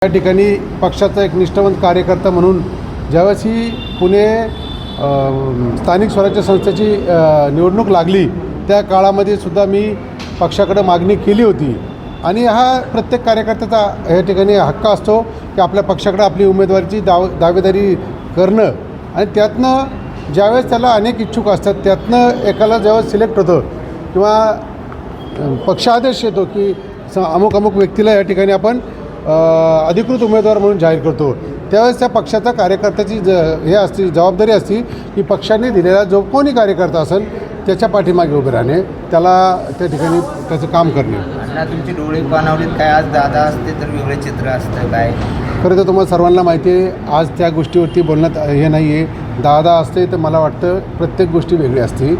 या ठिकाणी पक्षाचा एक निष्ठावंत कार्यकर्ता म्हणून ज्यावेळेस ही पुणे स्थानिक स्वराज्य संस्थेची निवडणूक लागली त्या काळामध्ये सुद्धा मी पक्षाकडे मागणी केली होती आणि हा प्रत्येक कार्यकर्त्याचा या ठिकाणी हक्क असतो की आपल्या पक्षाकडे आपली उमेदवारीची दावेदारी करणं आणि त्यातनं ज्यावेळेस त्याला अनेक इच्छुक असतात त्यातनं एकाला ज्यावेळेस सिलेक्ट होतं किंवा पक्षादेश येतो की अमुक अमुक व्यक्तीला या ठिकाणी आपण अधिकृत उमेदवार म्हणून जाहीर करतो त्यावेळेस त्या पक्षाचा कार्यकर्त्याची हे असते जबाबदारी असते की पक्षाने दिलेला जो कोणी कार्यकर्ता असेल त्याच्या पाठीमागे उभे राहणे त्याला त्या ठिकाणी त्याचं काम करणे. तुमची डोळे पाणावलीत काय आज दादा असते तर वेगळे चित्र असतं काय? खरं तर तुम्हाला सर्वांना माहिती आहे आज त्या गोष्टीवरती बोलण्यात हे नाही आहे. दादा असते तर मला वाटतं प्रत्येक गोष्टी वेगळी असते.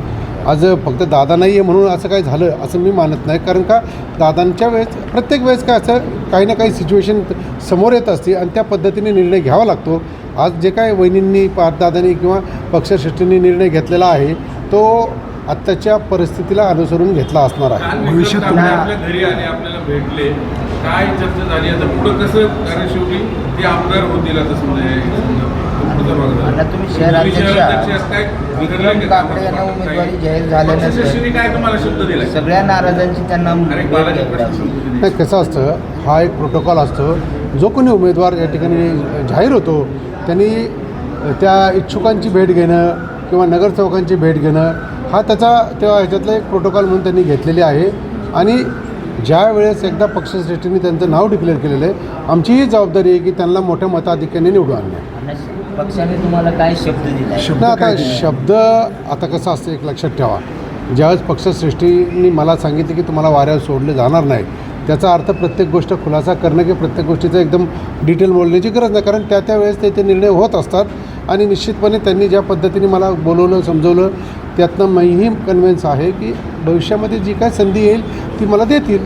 आज फक्त दादा नाही आहे म्हणून असं काही झालं असं मी मानत नाही कारण का दादांच्या वेळेस प्रत्येक वेळेस काय असं काही ना काही सिच्युएशन समोर येत असते आणि त्या पद्धतीने निर्णय घ्यावा लागतो. आज जे काय वहिनींनी पार्थदादांनी किंवा पक्षश्रेष्ठींनी निर्णय घेतलेला आहे तो आत्ताच्या परिस्थितीला अनुसरून घेतला असणार आहे. भविष्यात आपल्या घरी आले आपल्याला भेटले काय चर्चा झाली आता पुढं कसं कारण शेवटी ते आमदार होतील आता समजा तुम्ही शहराध्यक्ष विक्रम काकडे यांना उमेदवारी जाहीर झाल्यानंतर काय तुम्हाला शब्द दिला सगळ्या नाराजांची त्यांना नाही कसं असतं हा एक प्रोटोकॉल असतो जो कोणी उमेदवार या ठिकाणी जाहीर होतो त्यांनी त्या इच्छुकांची भेट घेणं किंवा नगरसेवकांची भेट घेणं हा त्याचा तेव्हा ह्याच्यातला एक प्रोटोकॉल म्हणून त्यांनी घेतलेली आहे आणि ज्या वेळेस एकदा पक्षश्रेष्ठींनी त्यांचं नाव डिक्लेअर केलेलं आहे आमचीही जबाबदारी आहे की त्यांना मोठ्या मताधिक्याने निवडून आणणे. पक्षाने तुम्हाला काय शब्द दिला? आता शब्द आता कसं असतं एक लक्षात ठेवा ज्यावेळेस पक्षश्रेष्ठींनी मला सांगितलं की तुम्हाला वाऱ्यावर सोडले जाणार नाही त्याचा अर्थ प्रत्येक गोष्ट खुलासा करणं की प्रत्येक गोष्टीचं एकदम डिटेल बोलण्याची गरज नाही कारण त्या वेळेस ते निर्णय होत असतात आणि निश्चितपणे त्यांनी ज्या पद्धतीने मला बोलवलं समजवलं त्यातनं मीही कन्व्हिन्स आहे की भविष्यामध्ये जी काय संधी येईल ती मला देतील.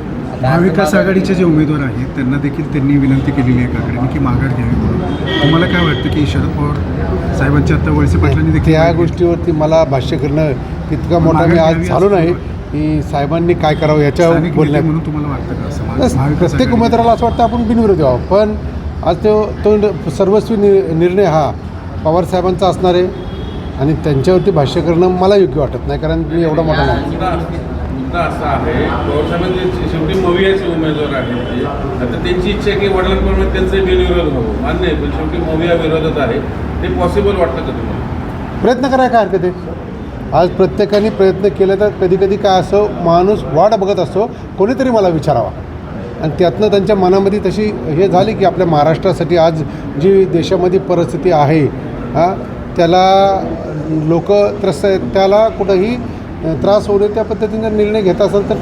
महाविकास आघाडीचे जे उमेदवार आहेत त्यांना देखील त्यांनी विनंती केलेली आहे काकडेंनी की माघार घ्यावी म्हणून. तुम्हाला काय वाटतं की शरद पवार साहेबांच्या आता वळसे पाटलांनी देखील त्या गोष्टीवरती मला भाष्य करणं तितका मोठा मी आज झालो नाही की साहेबांनी काय करावं याच्यावर बोलण्यात म्हणून तुम्हाला वाटतं का प्रत्येक उमेदवाराला असं वाटतं आपण बिनविरोधी आहोत पण आज तो सर्वस्वी निर्णय हा पवारसाहेबांचा असणार आहे आणि त्यांच्यावरती भाष्य करणं मला योग्य वाटत नाही कारण मी एवढा मोठा नाही. मुद्दा असा आहे पवारसाहेबांचे शेवटी मवियाचे उमेदवार आहेत आता त्यांची इच्छा आहे की वडिलांप्रमाणे त्यांचं बिनविरोध व्हावं मान्य आहे पण शेवटी मविया विरोधात आहे ते पॉसिबल वाटतं का तुम्हाला? प्रयत्न करायला काय हरकत आहे. आज प्रत्येकाने प्रयत्न केले तर कधी कधी काय असं माणूस वाट बघत असतो कोणीतरी मला विचारावा आणि त्यातनं त्यांच्या मनामध्ये तशी हे झाली की आपल्या महाराष्ट्रासाठी आज जी देशामध्ये परिस्थिती आहे त्याला लोक त्रस्त आहेत त्याला कुठंही त्रास होऊ नये त्या पद्धतीने निर्णय घेत असेल तर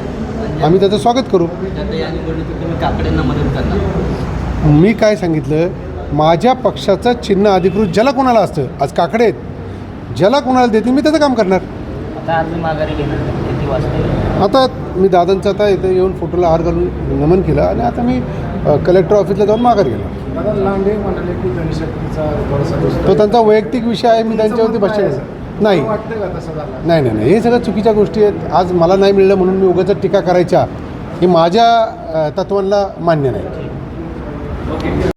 आम्ही त्याचं स्वागत करू. मी काय सांगितलं माझ्या पक्षाचं चिन्ह अधिकृत ज्याला कोणाला असतं आज काकडे आहेत ज्याला कोणाला देतील मी त्याचं काम करणार. आता मी दादांचं आता इथे येऊन फोटोला हार घालून नमन केलं आणि आता मी कलेक्टर ऑफिसला जाऊन माघार गेलो. तो त्यांचा वैयक्तिक विषय आहे मी त्यांच्यावरती भाष्य नाही नाही नाही हे सगळ्या चुकीच्या गोष्टी आहेत. आज मला नाही मिळलं म्हणून मी उगाच टीका करायच्या हे माझ्या तत्वांना मान्य नाही.